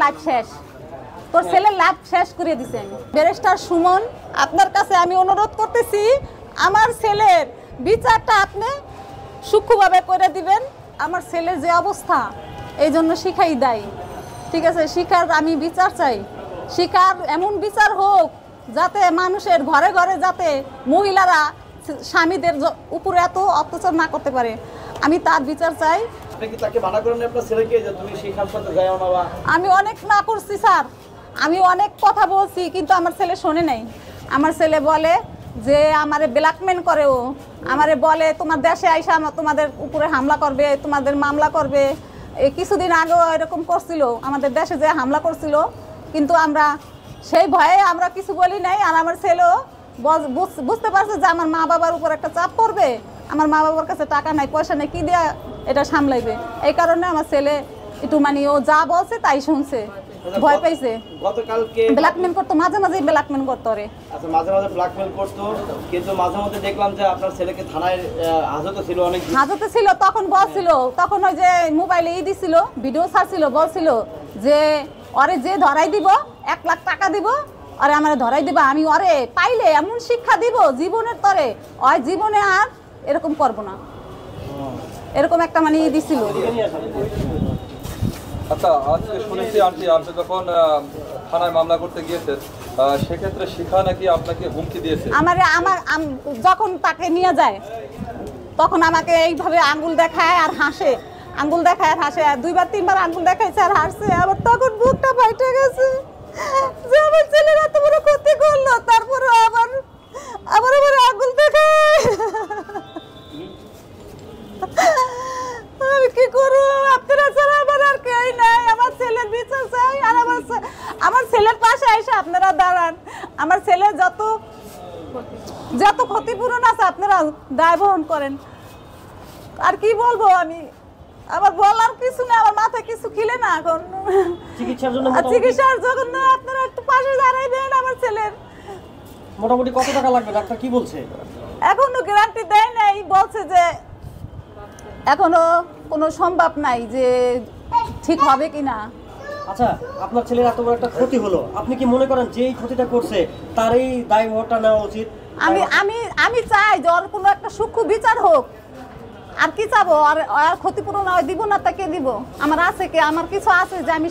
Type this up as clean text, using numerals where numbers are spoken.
Life শেষ, তোর ছেলের লাইফ শেষ করে দিছেন। ব্যারিস্টার সুমন, আপনার কাছে আমি অনুরোধ করতেছি আমার ছেলের বিচারটা আপনি সূক্ষ্মভাবে করে দিবেন। আমার ছেলের যে অবস্থা, এই জন্য শিখাই দেয়, ঠিক আছে? শিখার আমি বিচার চাই, শিখার এমন বিচার হোক যাতে মানুষের ঘরে ঘরে যাতে মহিলারা স্বামীদের উপরে এত অত্যাচার না করতে পারে, আমি তার বিচার চাই। আমি অনেক না করছি স্যার, আমি অনেক কথা বলছি, কিন্তু আমার ছেলে শোনে নাই। আমার ছেলে বলে যে আমারে ব্ল্যাকমেল করে, ও আমারে বলে তোমার দেশে আইসা তোমাদের উপরে হামলা করবে, তোমাদের মামলা করবে। এই কিছুদিন আগেও এরকম করছিল, আমাদের দেশে যে হামলা করছিল, কিন্তু আমরা সেই ভয়ে আমরা কিছু বলি নাই। আর আমার ছেলেও বুঝতে পারছে যে আমার মা বাবার উপর একটা চাপ পড়বে, আমার মা বাবার কাছে টাকা নাই, পয়সা নেই, কি দেয়া এটা সামলাইবে। এই কারণে আমার ছেলে একটু মানে ও যা বলছে তাই শুনছে, ভয় পাইছে। গতকালকে ব্ল্যাকমেল করতো, মাঝে মাঝে ব্ল্যাকমেল করতো রে। আচ্ছা, মাঝে মাঝে ব্ল্যাকমেল করতো, কিন্তু মাঝে মাঝে দেখলাম যে আপনার ছেলেকে থানায় হাজতে ছিল, অনেক হাজতে ছিল। তখন বলছিল, তখন ওই যে মোবাইলে দিছিল, ভিডিও ছাড়ছিল, বলছিল যে ওরে যে ধরাই দিব 1 লাখ টাকা দিব, আরে আমার ধরাই দিবা, আমি ওরে পাইলে এমন শিক্ষা দিব জীবনের তরে, ওই জীবনে আর এরকম করব না, এরকম একটা মানে দিছিল। আচ্ছা, আজকে শুনেছি আন্টি আপনি যখন থানায় মামলা করতে গিয়েছেন, সেক্ষেত্রে শিখা নাকি আপনাকে হুমকি দিয়েছে। আমার যখন তাকে নিয়ে যায় তখন আমাকে এইভাবে আঙ্গুল দেখায় আর হাসে, আঙ্গুল দেখায় আর হাসে, আর 2বার 3বার আঙ্গুল দেখাইছে আর হাসছে। আবার তখন বুকটা ফাইটে গেছে যে আমার ছেলের এত বড় ক্ষতি করলো, তারপরে আবার আঙ্গুল দেখায়। আমি কি করবো, আপনারা ছাড়া আমার আর কেউ নাই। আমার ছেলের বিচার চাই, আর আমার ছেলের পাশে এসে আপনারা দাঁড়ান। আমার ছেলের যত ক্ষতিপূরণ আছে আপনারা দায় বহন করেন। আর কি বলবো আমি, আমার বলার কিছু না, আমার মাথায় কিছু খিলে না এখন। চিকিৎসার জন্য আপনারা একটু পাশে দাঁড়াইবেন। আমার ছেলের মোটামুটি কত টাকা লাগবে, ডাক্তার কি বলছে? এখনো গ্যারান্টি দেয় নাই, বলছে যে এখনো কোনো সম্ভব নাই যে ঠিক হবে কিনা। আচ্ছা, আপনার ছেলের এত বড় একটা ক্ষতি হলো, আপনি কি মনে করেন যে এই ক্ষতিটা করছে তারই দায়ভারটা নেওয়া উচিত? আমি চাই যে ওর কোনো একটা সূক্ষ্ম বিচার হোক। আর কি চাবো, আর ক্ষতিপূরণ দিব না, তাকে দিব। আমার আছে কি, আমার কিছু আছে যে আমি